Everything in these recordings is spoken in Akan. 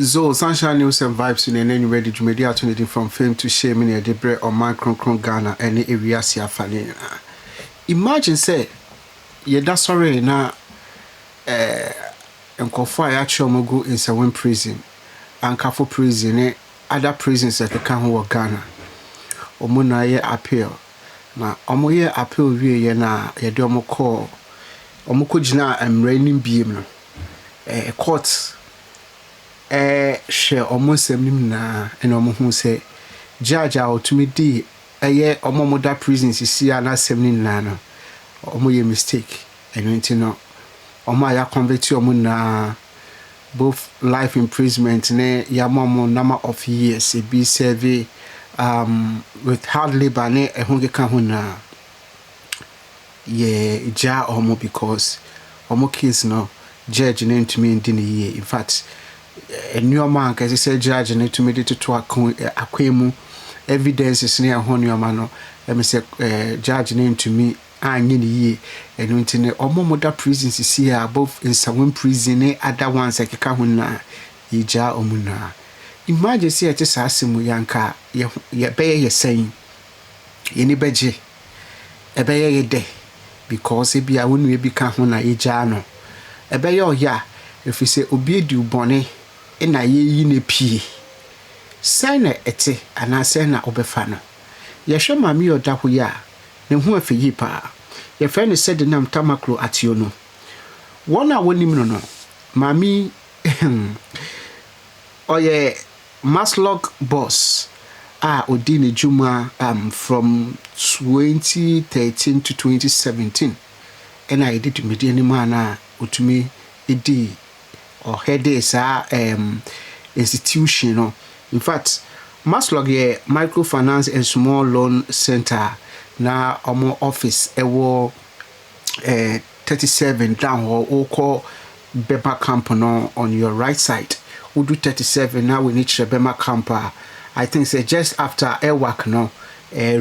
So, Sunshine News and Vibes in any ready to media opportunity from fame to shame in a debris or Microfinance Ghana any area siafani. Imagine say, ye da sorry na nkofo a yacho go in Sawin prison, Ankafo prison, other prisons that can ho Ghana. Omo na ye appeal. Na omo ye appeal wie ye na ye de omo call. Omo ko gina raining beam no. Court share almost same na and almost say judge out to me di omo that prisons is see na 79 no omo ye mistake and you know omo ya convert omo na both life imprisonment ne ya momo number of years e be serve with hard labor ne ehunge ka ho na ye ja omo because omo case no judge ne ntumi ndi ne ye in fact a new man can say judge ne to me to akwemu evidences ne ho new man no me say judge ne to me anyi ne ye enu ntine omomoda prisons see above in some prison ne other ones akeka ho na yija omuna imagine say it is asemu yanka ye beye ye saying ye ni beje e beye ye de because e bia wonu e bi ka ho na yija no e beye oya if you say obi edi ubone ina ye ne pie sana ete anase na obefa no ye hwe mami oda ho ya ne ho afeyi pa ye friend Sedina Tamakloe Attionu wona wonim no mami oye MASLOC boss odini juma from 2013 to 2017 and I did media ni mana utumi edi or headaches institution no. In fact MASLOC ye Microfinance and Small Loan Center na omo office ewo 37 down or call Bema Camp no on your right side. We do 37 now we need Bema Camp. I think say just after Airwork no a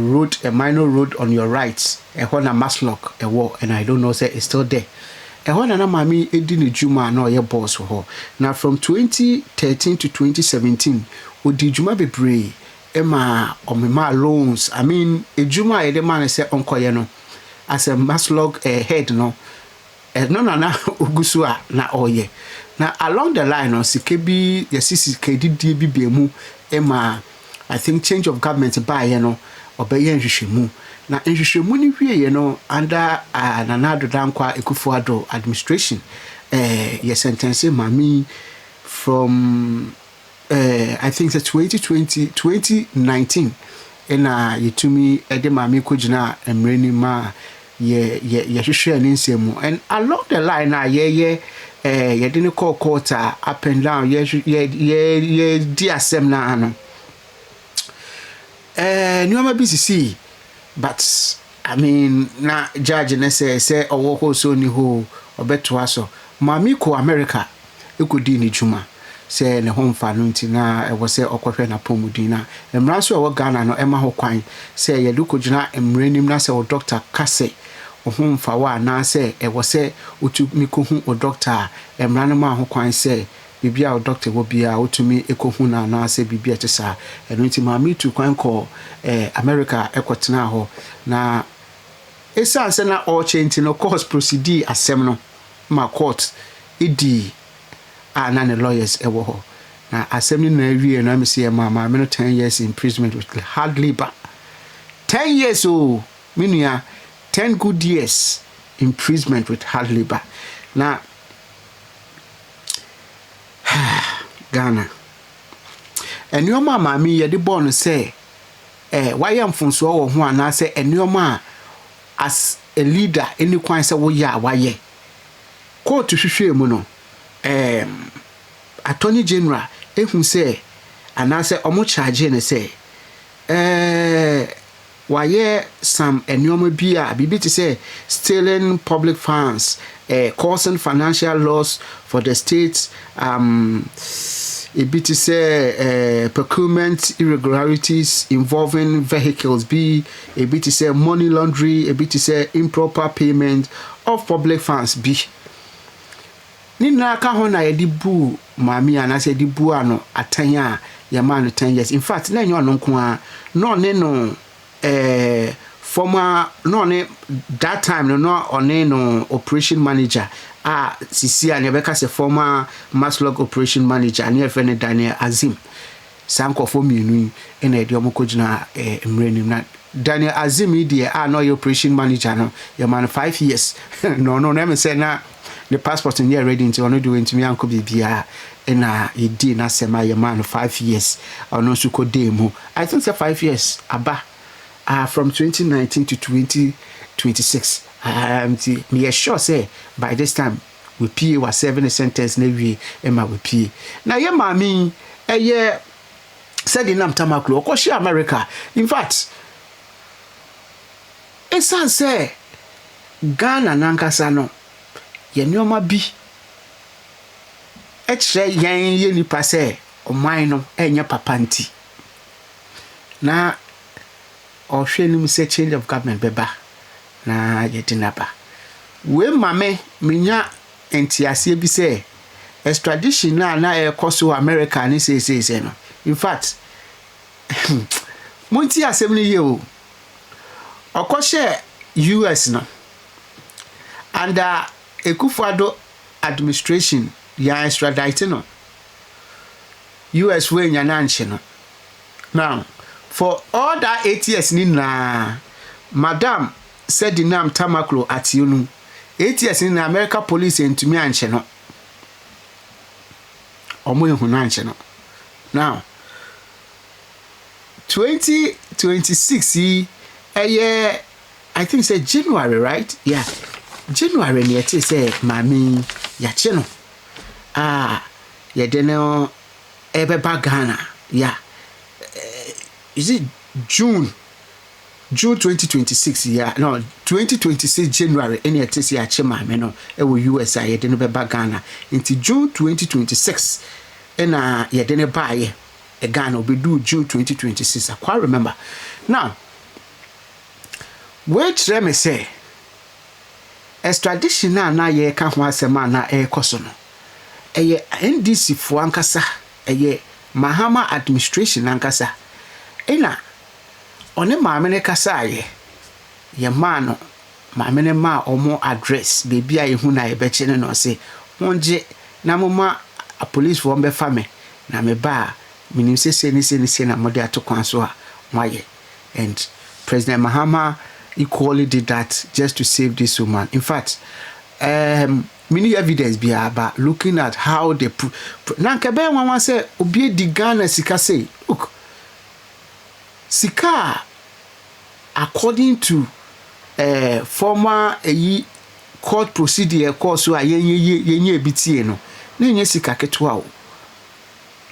minor road on your right a na MASLOC ewo and I don't know say it's still there. Ehona na mami edini juma na oye boss ho. Now from 2013 to 2017 odi juma bebre ema omema loans. I mean ejuma ede man say onkoye no as a MASLOC head no no na ogusu a na oye. Now along the line on sikebi yesisi kedidi bi mu ema I think change of government by you know obeye nhwehwemu na nhwehwemu ni wie no under Nanado Dankwa Ekufuado administration ye sentence mami from I think the 2019 ena yetumi ede mami kojina emreni ma ye hwehwe ni nsemu and along the line na ye didn't call quarter up and down ye di asem na ano Nyoma BCC, but I mean, na judge ne say owo so ni ho obeto aso. Mami ko America ekodi ni juma. Say ne home fa no nti na e wo say okwhwe na pomudi na. Emra so e wo Ghana no ema ho kwan. Say ye duko gina emrenim na say o doctor kase o home fa wa na say e wo say otu mi ko hu o doctor emra no ma ho kwan say bibia o doctor wo bia otumi ekohu na ase bibia tesa eno nti mami tu kwan ko America ekotena ho na esa se na all change no course proceed asem no ma court edi na ne lawyers ewo ho na asem ni na wie na me se mama me no 10 years imprisonment with hard labor 10 years oh minua 10 good years imprisonment with hard labor na Ghana. And your mama me ye de born say why am funso wo ho ana say enioma as a leader any kwan say wo ya why court hwehwe mu no attorney general ehun say ana say omo charge ne say why some enioma bia bibi to say stealing public funds causing financial loss for the states a bit to say procurement irregularities involving vehicles b a bit to say money laundering a bit to say improper payment of public funds b ni na ka ho na ye di bu maami ana se di bu ano atanya ya ma no 10 years. In fact na enyo no nko a no ne no former no ne that time no one no operation manager sisi a ne be ka se former MASLOC operation manager and your friend Daniel Azim sanko for mienu e na e de omokogina mrenim na Daniel Azim die no your operation manager no your man 5 years no me say na the passport in here ready into ono do into me anko bibia e na e di na sema your man 5 years ono su ko dem I think say 5 years aba from 2019 to 2026 me sure say by this time we pay was 7 sentence na we ema we pay na ye mami ye Sedina Tamakloe ko she America. In fact esan say Ghana nankasa no ye nyoma bi etre yan ye nipa say oman no enya papa nti na or hwenim say change of government beba na ye dinaba we mame minya entiase bi say extradition na e koso America ni say no. In fact monti asem ni ye o okoshe US no under Ekufuado administration ya extradite no US we nya na nche no. Now for all that 8 years ni na Madam Sedina Tamakloe Attionu 8 years in America police entumi anche no omo ehunu anche no. Now 2026 I think say January, right? Yeah, January ni eti say mami ya che no ya de no ebeba Ghana. Yeah, is it June 2026? Yeah, no, 2026 January any eti say ya che mami no e wo US ya de no beba Ghana into June 2026 ena ya de ne baye Ghana will do June 2026. I quite remember. Now, wait, let me say, extradition na ye ka ho asema na koso no. Eye NDC fo ankasa, eye Mahama administration ankasa. Ena one maame ne kasa ye ma no maame ne ma omo address baby a yehu na ye be che no say wonje na moma a police for be fame na me ba minim se na mode atokwan so a waye. And President Mahama equally did that just to save this woman. In fact, many evidence be about looking at how they nanka be wan say obi di Ghana sika say look sika according to former court procedure course so yenye bitie no na yenye sika ketwa o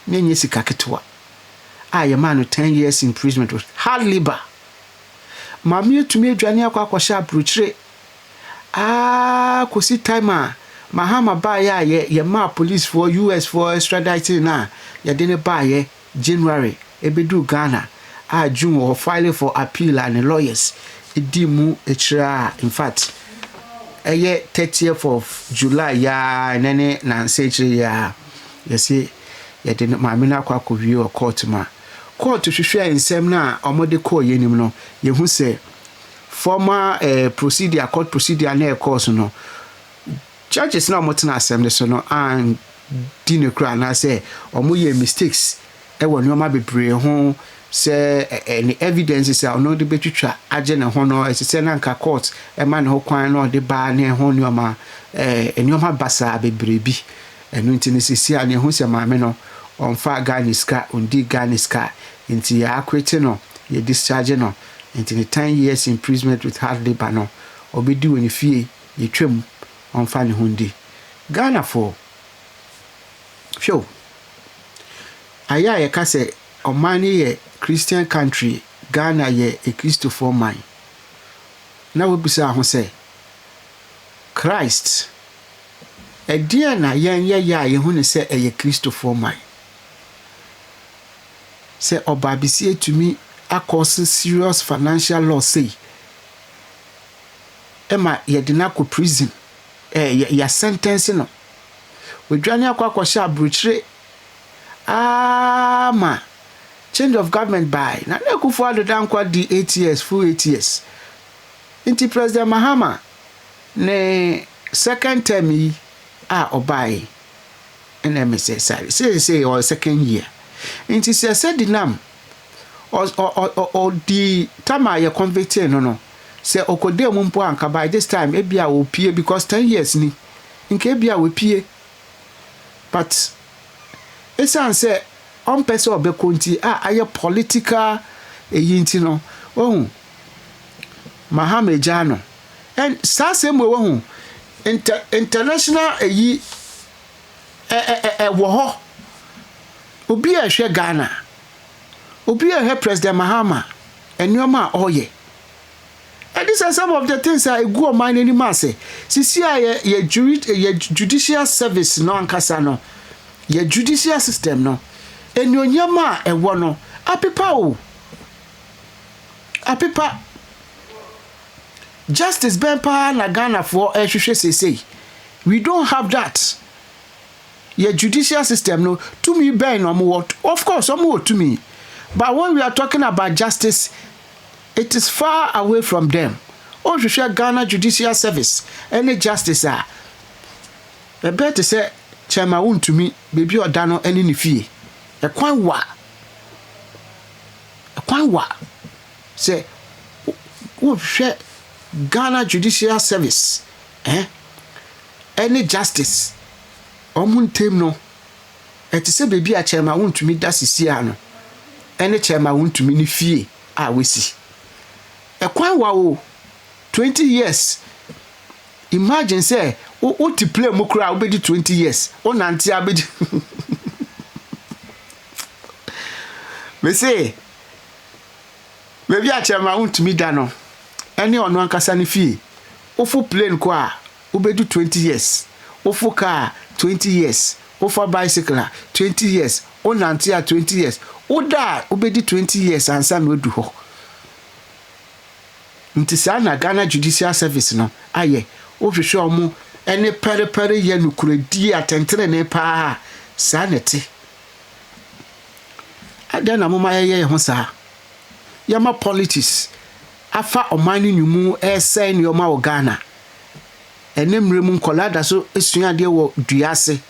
nenye sika ketwa ye man 10 years imprisonment with hard labor mami etumi adwane akwa abrochire kosi time Mahama ba ye ma police for US for extraditing na ye de ne ba ye January ebedu Ghana June or filing for appeal and lawyers edimu echira. In fact 30th of July ya nene na say ya say ye de maame na akwa view or court ma court hwehwe ensem na omode call yenim no ye hu say former procedure court procedure na course no judges na motena assembly so no and dinekra na say omoye mistakes e wo nyoma bebre ho say any evidence say ono de betwitwa age na ho no say na nka court e ma ne ho kwan no de ba ne ho nyoma nyoma basa bebre bi enu ntini sisi a ne ho se maame no onfa Ghana ska undi Ghana ska inti ya Acquits no ye discharge no inti 10 years imprisonment with hard labor no obedi woni fie ye twam onfa ne hundi Ghana for show aya ye ka se omani ye Christian country Ghana ye a Christopher man na we bisa ho se Christ e dia na yen ye hu ne se e ye Christopher man say obabisi etumi akose serious financial loss say ema ye dina ko prison ya sentence no odwane akwa abrochire ma change of government by na Akufo Addo dankwa di 8 years full 8 years inti President Mahama ne second term yi obai ene me say or second year inti said dinam or the time you convicted no say okode mu mpo anka by this time ebia wo pie because 10 years ni nke ebia wo pie but esan say on person obekonti aye political eyinti no ohun Mahama Jano and sasem we ohun international eyi wo ho obi a hwe Ghana obi a hwe President Mahama enyoma oye. And these are some of the things I go on my anymore say. See, ye judicial service no ankasa no. Ye judicial system no. And your nyama e wono. Apipa. Justice Bempa na Ghana for say. We don't have that. Ye judicial system no. To me ben no more. Of course, more to me. But when we are talking about justice, it is far away from them. Oh, you share Ghana Judicial Service. Any justice I better say, Chairman won't to me, baby or dano any fee. A quite wa. Say, oh, share Ghana Judicial Service. Any justice. Omun tem no. Et say baby a chairman won't to me, that's Siano. Any chairman won't to me ni fee. We see. A quite wow 20 years. Imagine say o to play mukra obedi 20 years. O nanti abedi. Me say maybe a chairman won't me dano. Any on one kasani fee. Ofu plane kwa obedi 20 years. Ofu car 20 years. Ofu bicycle 20 years. O nanti 20 years. O da obedi 20 years and some will do ho. Nti sa na Ghana Judicial Service no aye o hwehwe omo ene pere ye nukuredi atentere ne pa sa nete ada na moma ye ho sa yama politics afa omani nyumu ese ne oma o Ghana ene mremu nkola da so esua de wo duase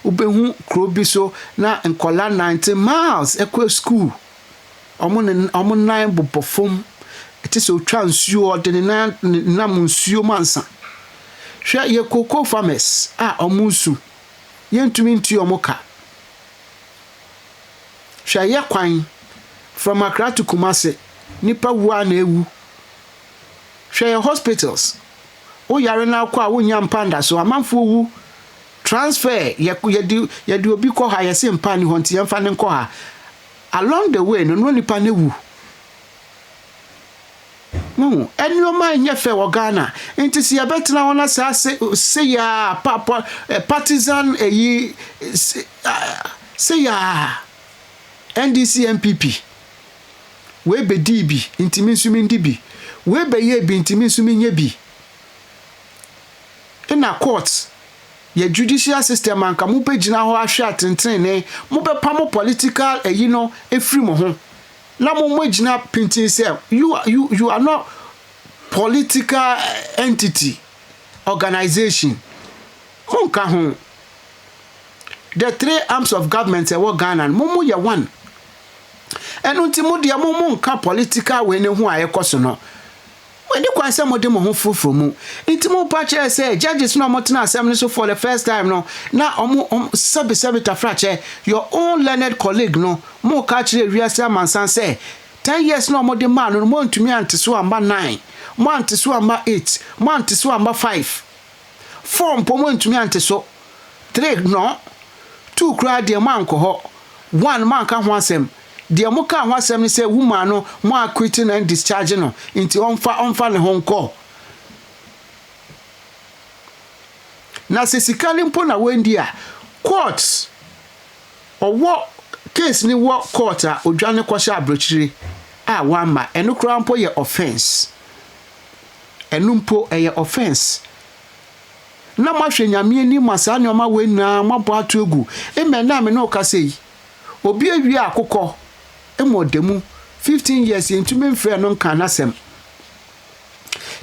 obehu krobi so na nkola 90 miles ekwa school omo nine bobofom. It is so transio de na munsuo mansa. Hwa ye cocoa farmers omusu. Ye ntumi ntu omoka. Hwa ye kwan from Accra to Kumasi nipa wu na ewu. Hwa ye hospitals. O yare na akwa wonya mpanda so amanfo wu transfer ye di obi ko ha ye se mpa ni honti ye mfa ne nko ha. Along the way no nipa na ewu. No, and your mind yefe wa Ghana. Inti si abetna wona say ya partisan say ya NDC MPP. We be DB inti minsumi ndibi. We be ye bi inti minsumi nye bi. In a court, ye judicial system anka mu pe gina ho ahwe atenten ne mu be pamo political efri mo ho. Na mo gina pintin say you are not political entity organization. Honka ho. The three arms of government e Ghana mo ye one. And unti mo dia mo nka political we ne ho ayekoso no. When you can say mo de mo ho fofo mu. Inti mo pa che say judges no mo tena assembly so for the first time no. Na sabi tafrache your own learned colleague no mo ka kire wiase mansan say 10 years no mo de man no mo ntumi anteso amba 9 mo anteso amba 8 mo anteso amba 5 4 po mo ntumi anteso 3 no 2 kra de man ko ho 1 man ka ho asem de mo ka ho asem ni say woman no mo acquits and discharging no into onfa ne honko na sesikali mpo na wendi a courts owo case ni wo court a odwane kwasha abrochire wama enu kra mpo ye offense enu mpo ye offense na mahwe nyame ni masa ne oma we na mabo atogu eme na me no ka sei obi awie akokọ emodemu 15 years yentumi mfre no nka nasem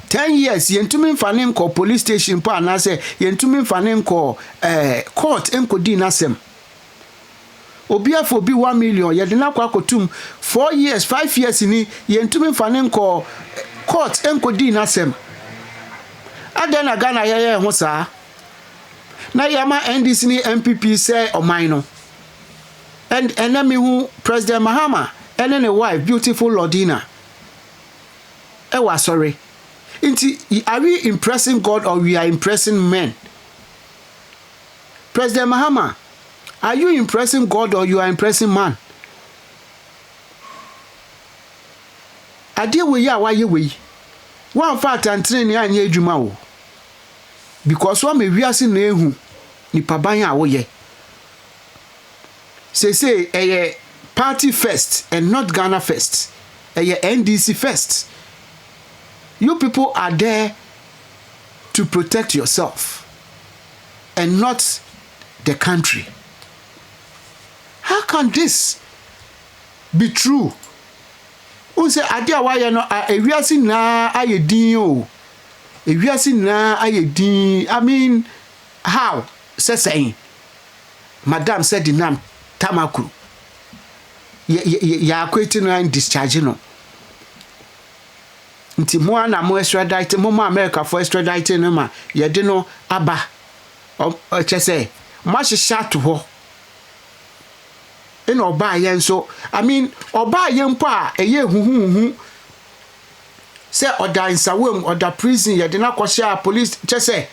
10 years yentumi mfane nko police station pa na se yentumi mfane nko court enkodi nasem obi afọ bi 1 million ye de na kwa kotum 4 years 5 years ni yentumi mfane nko court enkodi nasem adena Ghana ye ho saa na yama NDC ni MPP say oman no and enemy who President Mahama and then a wife beautiful Lordina sorry are we impressing God or we are impressing men? President Mahama, are you impressing God or you are impressing man? Ade we ya wa ye we one fact and train ya anya adwuma wo because wa me wiase na ehu ni paban a wo ye say party first and not Ghana first. NDC first. You people are there to protect yourself and not the country. How can this be true? Who say adia why no ewiase na ayedin o. Ewiase na ayedin. I mean how? Say Madam Sedina Tamakloe ya Acquits no and Discharges no nti mo ana mo extradite mo America for extradite no ma ye de no aba o chese mo hihya to ho ina oba ye nso I mean oba ye mpo a eye huhuhu say oda insawem oda prison ye de na kwhia police chese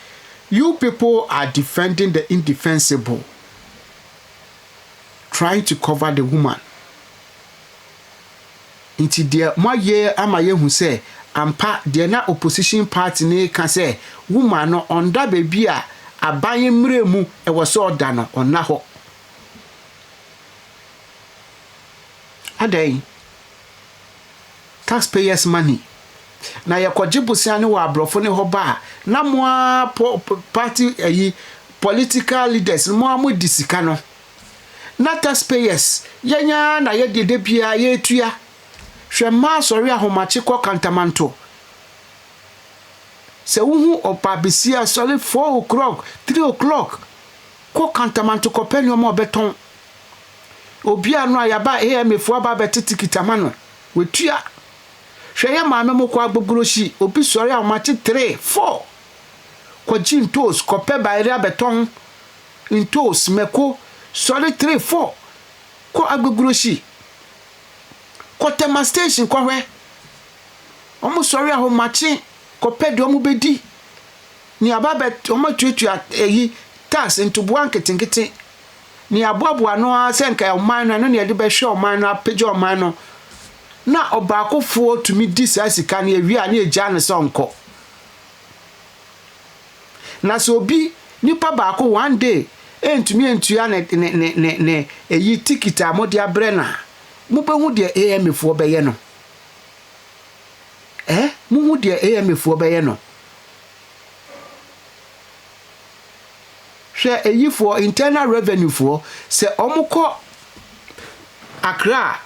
you people are defending the indefensible, trying to cover the woman. Inti dia ma ye ama ye hu say ampa dia na opposition party ne ka say woman no onda baby a aban mre mu e wo so oda no onna ho adai taxpayers money na ye kojibusia ne wa abrofo ne ho ba na mo party political leaders mo amu disika no na taxpayers yenya na ye de bia ye tua hwe ma sori ahomache ko kantamanto se wuhu opabisia sori 4 o'clock 3 o'clock ko kantamanto ko peni o mo beton obi anu ayaba emefo aba betiti kitamano wetua hwe ya ma memo ko agbogoroshi obi sori ahomache 3 4 ko jintos ko pe bayre beton intos meko sori 3 4 ko agbogoroshi ko tema station ko hwe omo sori ahomache ko pedi omo bedi ni ababet omo tuatua tax into bwanketingete ni aboabo no asenka oman no ne de be hwe oman no apege oman no na obaakofo tumi di sasika na ewi a na eja ne sonko na so bi nipa baako one day entumi entua ne eyi ticket amode abrena mu behu de AMFo beye no mu hu de AMFo beye no hwe eyi for internal revenue for se omuko Accra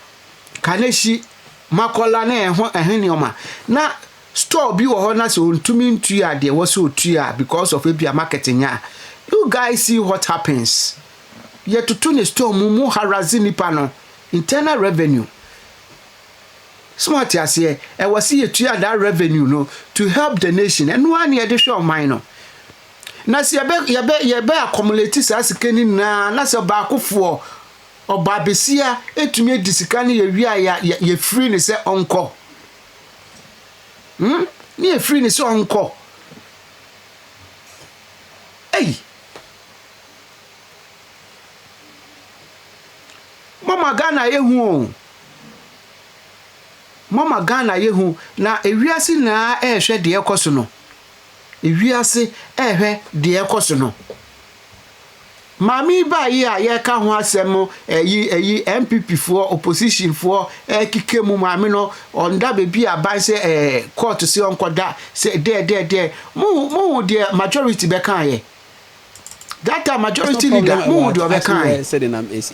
Kaneshi Makola na ehene oma na store bi wo ho na se ontumi ntua de wo se otua because of ebia marketing ya. You guys see what happens. Ye tutu ne store mu harazi nipa no internal revenue. Smart as here e wasi ye tua that revenue no to help the nation and one ye de show mine no. Na se ye be accumulate sasikani na se ba akofo obabesia etumi edisika ne ye wi aya ye free ne se onko ni ye free ne se onko Mama Ghana yehu na ewiase na ehwe de ekoso no ewiase ehwe de ekoso no Mami ba yi a ye ka ho asem eyi MPP for opposition for kike mu mami no onda bebi aban se court se onkoda se there mu the majority be kan ye that time majority leader mu do be kan is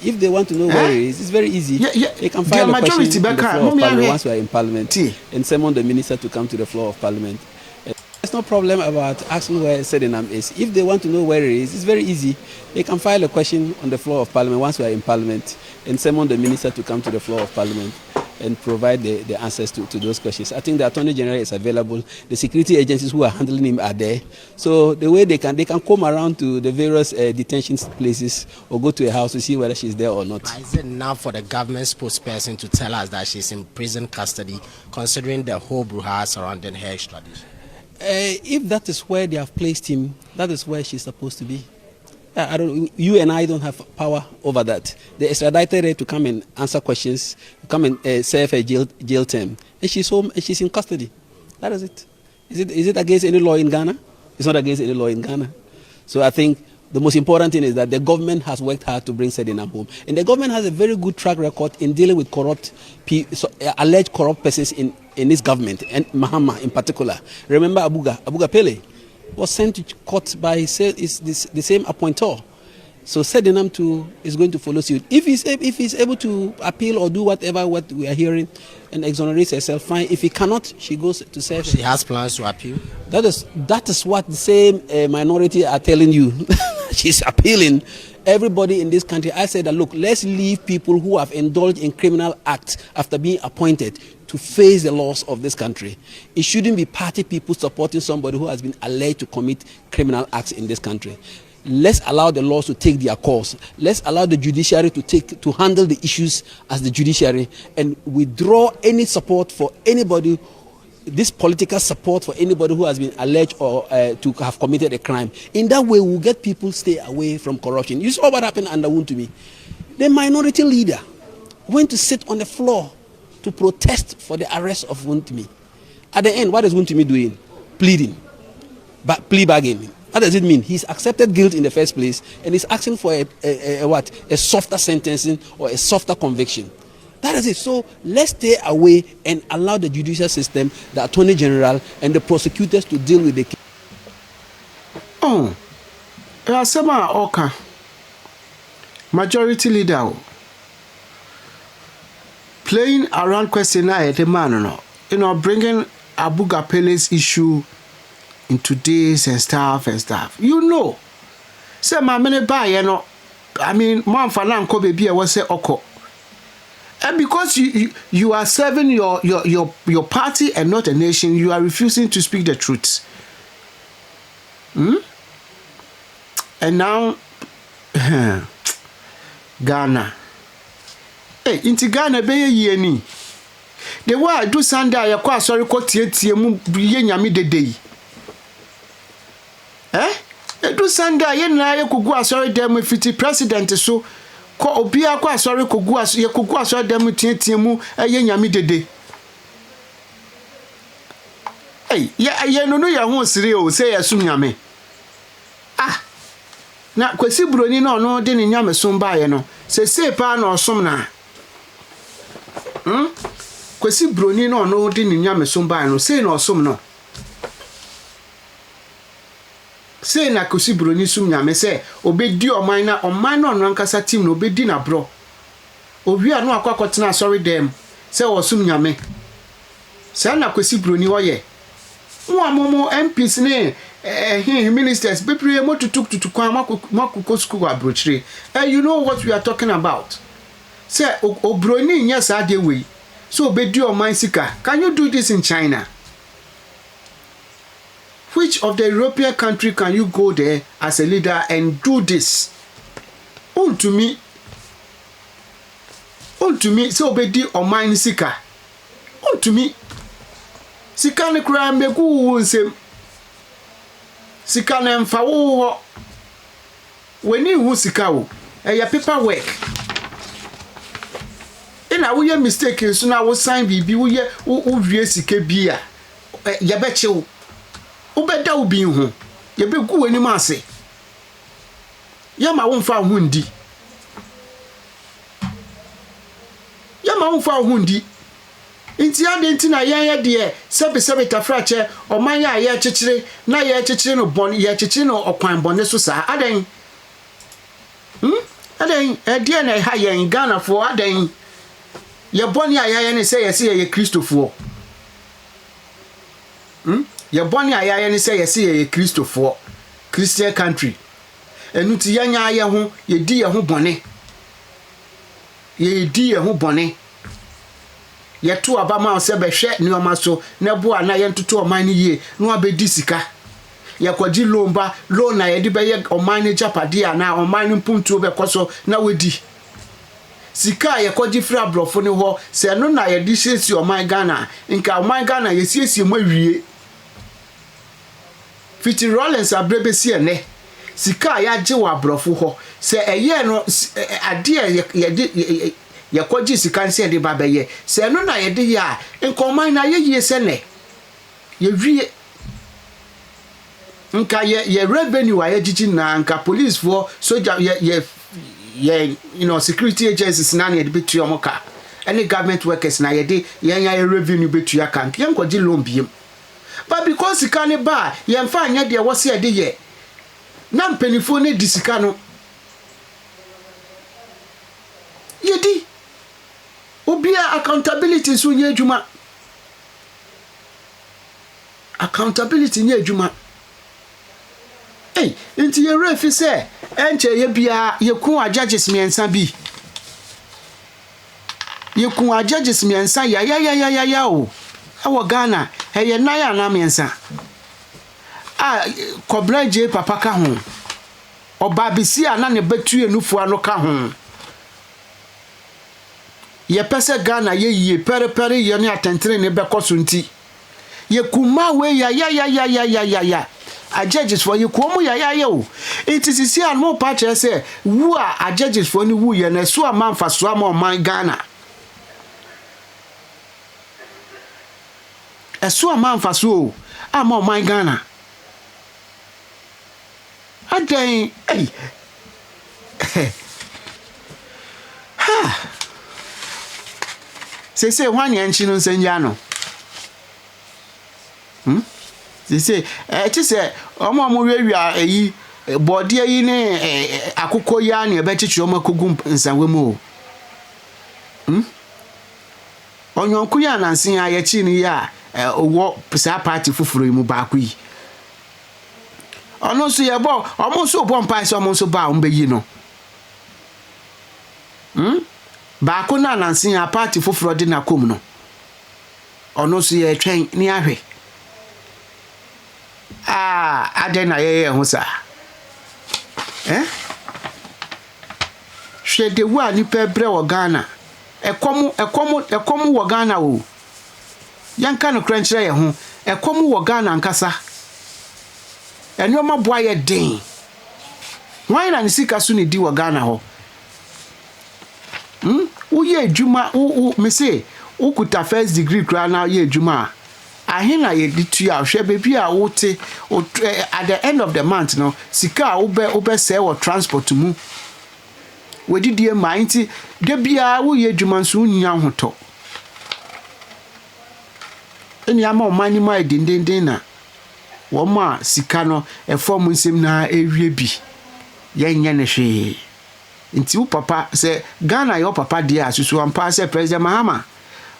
if they want to know where it is, it's very easy. They can file a question on the floor of parliament once we are in parliament and summon the minister to come to the floor of parliament. There's no problem about asking where Sedina is. If they want to know where it is, it's very easy. They can file a question on the floor of parliament once we are in parliament and summon the minister to come to the floor of parliament and provide the answers to those questions. I think the Attorney General is available. The security agencies who are handling him are there. So the way they can come around to the various detention places or go to a house to see whether she's there or not. But is it now for the government spokesperson to tell us that she's in prison custody, considering the whole brouhaha surrounding her extradition? If that is where they have placed him, that is where she's supposed to be. You and I don't have power over that. They extradited her to come and answer questions, to come and serve a jail term, and she's home and she's in custody. That is it. Is it against any law in Ghana? It's not against any law in Ghana. So I think the most important thing is that the government has worked hard to bring Sedina home, and the government has a very good track record in dealing with alleged corrupt persons in this government, and Mahama in particular. Remember Abuga Pele was sent to court by the same appointor. So Sedina too is going to follow suit. If he's able to appeal or do whatever what we are hearing and exonerate herself, fine. If he cannot, she goes to serve. She has plans to appeal. That is what the same minority are telling you. She's appealing. Everybody in this country, I said that look, let's leave people who have indulged in criminal acts after being appointed to face the laws of this country. It shouldn't be party people supporting somebody who has been alleged to commit criminal acts in this country. Let's allow the laws to take their course. Let's allow the judiciary to handle the issues as the judiciary, and withdraw any support for anybody, this political support for anybody who has been alleged or to have committed a crime. In that way, we'll get people stay away from corruption. You saw what happened under Wontumi. The minority leader went to sit on the floor to protest for the arrest of Wontumi. At the end, what is Wontumi doing? Pleading, plea bargaining. What does it mean? He's accepted guilt in the first place, and he's asking for a softer sentencing or a softer conviction. That is it. So let's stay away and allow the judicial system, the Attorney General, and the prosecutors to deal with the case. Oh, Sema Oka, majority leader, playing around question the man, bringing Abuga Pele's issue into this and stuff. You know, say my many buy, I mean, mom for now, baby, I was say oko. And because you are serving your party and not a nation, you are refusing to speak the truth. And now, Ghana. Hey, into Ghana, be ye ni. The way I do Sunday, I quite sorry, tie mu yemi de day. Do Sunday, ye na ye kugu sorry dem fiti president so. Ko obia kwa sorry kugu sorry dem tie mu ye nyame dede. Hey, ye no ya ho sire o say yasum nyame. Na kwesi broni na ono de ne nyame som baaye no. Se pa na osom na. Kwesi broni na ono de ne nyame som baaye no, say na osom no. Say na kwesi broni sum nyame say obedi oman na ono ankasa team no obedi na bro. Owi anu akwakotena sorry dem say osum nyame. Say na kwesi broni woye. Mo MPs ne ministers bebre mo tutuk kwa makuko school abrochire. You know what we are talking about. Say obroni nya sa de we. So obedi oman sika. Can you do this in China? Which of the European country can you go there as a leader and do this? To me, so obedi oman sika. To me, sika ne kura mbegu nsem. Sika ne mfa wo weni hu sika wo. Ya paperwork. Ina wo ye mistake so na wo sign bibi wo ye wo wie sika bia. Ya beche wo. Ubeda ubi hu. Ye be gu anim ase. Yama wonfa hundi. Yama wonfa hundi. Inti ade nti na yan de sebe tafrache omanya ye chichire na ye chichire no bon ye chichire no okwan bone so sa adan adan de na ha ye Ghana fo adan ye bone ayaye ne se ye Christofo ye bone ayaye ne se ye Christofo Christian country enu ti yanya aye ho ye di ye ho bone ye di ye ho bone ye to abama se be hwe ne oma so ne bo ana ye ntoto oman ne yie no abedi sika ye kwaji lomba loan na ye de be ye oman ne japade ana oman ne mpuntu be koso na wedi sika ye kwaji fra brofo ne ho se no na ye di hesi oman Ghana nka oman Ghana ye siesie mo awie Fiti Rollins abrebe sie ne sika ya je wa brofo ho se eye no ade ye yakoji sikanse de babaye se no na ye de ya nkoman na ye yie se ne ye wie nka ye revenue wa ye jiji na nka police for soldier ye security agencies na ye de betu omoka any government workers na ye de ye revenue betu ya camp ye nkoji loan biem but because sikane ba ye mfa anya de wo se de ye na mpenifo ne di sika no ye di obia accountability so nye adwuma accountability nye adwuma nti ye refi se enche ye bia ye kun Judges miensa bi ye kun Judges miensa ya o awo Ghana ye na ya na miensa Kobreje papa ka ho oba bisi ana ne betu enufu ano ka ho ye pese Ghana ye yie pere ye ne atentere ne bekoso nti ye kuma we ya Judges for ye komo ya o it is see an mo pa che say wu a Judges for ni wu ye na so amanfa so am man Ghana eso amanfa so am man Ghana adan say one yan chinu nsenja no say ti say omo wewia eyi body yi ne akukọ ya ne be chichi omo kogu nsanwe mu onyonku ya nansen ya chi ni ya owo pisa party fufuro mu ba ku yi ono so ye bo omo so bo mpa se omo so ba o mbe yi no ba ko na nansen ya party fufuro de na kom no ono so ye twen ni ahwe ade na ye ho sa hwede wu ani pebre wo Ghana ekomu wo Ghana o yanka no kranchire ye ho ekomu wo Ghana nkasa enioma boa ye den why na nisika so ni di wo Ghana ho uye adwuma me say ukuta first degree kra na ye adwuma ahina ye ditu ya hwe bebi a wote at the end of the month no sika obe say wo transport mu wedidie mainti de bia wo ye adwuma nso nya hoto eni ama omani mai dindindin na wo ma sika no efom nsem na ewie bi yenye ne hwe nti wo papa say Ghana your papa dia asusu ampa say President Mahama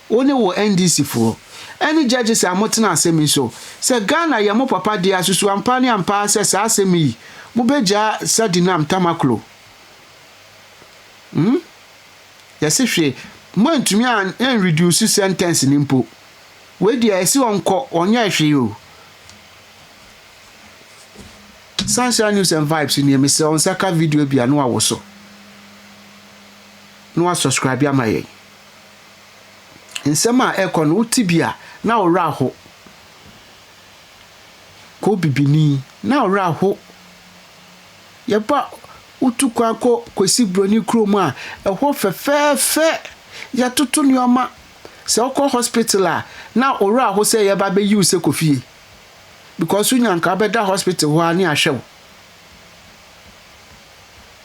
oni wo NDC fo any Judges amotena asemi so say Ghana ye mo papa dia asusu ampa ni ampa say sa asemi mo beja Sedina Tamakloe yesi hwe mo ntumi an reduce sentence ni mpo we dia esi onko onya hwe o Sunshine News and Vibes ni me say on saka video bia no awoso no subscribe ya maye nsema ekono utibia na ora ho ko bibini na ora ho yeba utukwa ko kwesi broni krom a eho fefefe ya tutu nioma se okọ hospital na ora ho se yeba be use kofie because unyanka beda hospital ho ani ahwew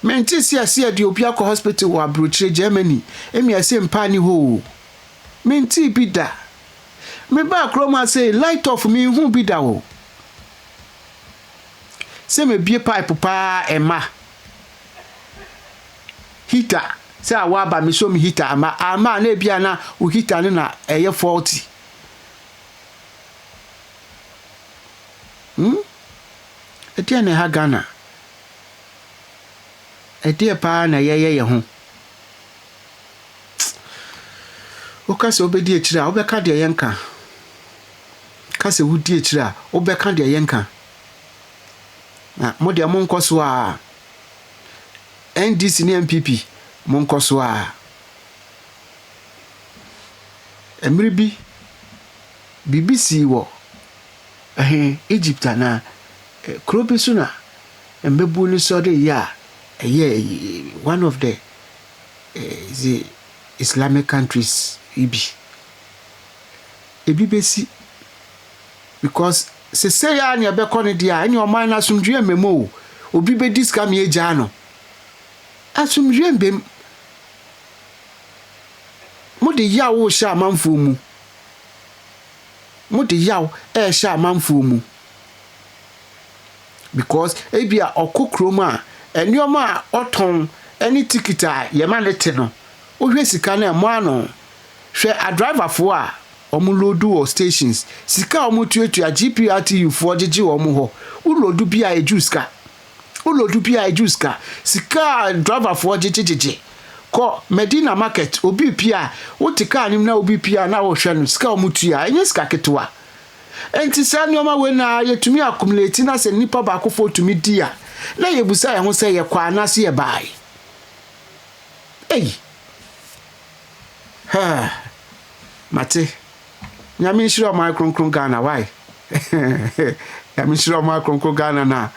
Menti si di obi akọ hospital wa Abrochire Germany. Emi ase mpa ni ho. Menti bi da. Me ba kroma say light off me hu bi da wo. Se me bie pipe pa ema. Heater. Se awa ba me show me heater ama na bia na o heater ne na eye faulty. Etia ne ha Ghana. Etia pa na ye ho. Okase obedi ekira, obeka de yenka. Kase wudi ekira, obeka de yenka. Na mo de mo nkoso a NDC ne MPP mo nkoso a emri bi BBC wo Egypt na krobi suna embebu ni so de ya one of the Islamic countries ebi besi because se say ya na be kọ ne dia any oman na sumdwe memo obi be discam ye gya no asumdwe mbem mo de yawo sha manfo mu mo de yawo sha manfo mu because ebia okokroma enioma oton any ticket a ye ma lete no ohwe sika na mo ano hwe a driver fo a omulodu or stations sika omutuatua GPRTU fo jeje omu ho ulodu bia ejuska sika driver fo jeje ko Medina market obi pia wotika anim na obi pia na wo hwe no sika omutua enye sika ketwa enti sa nyoma we na yetumi accumulate na se nipa ba ko fo tumi dia na yebusa ye ho se ye kwa na se ye bai mate nyame shiro ma kronkron Ghana why nyame shiro ma kronkron Ghana na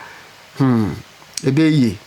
ebe yi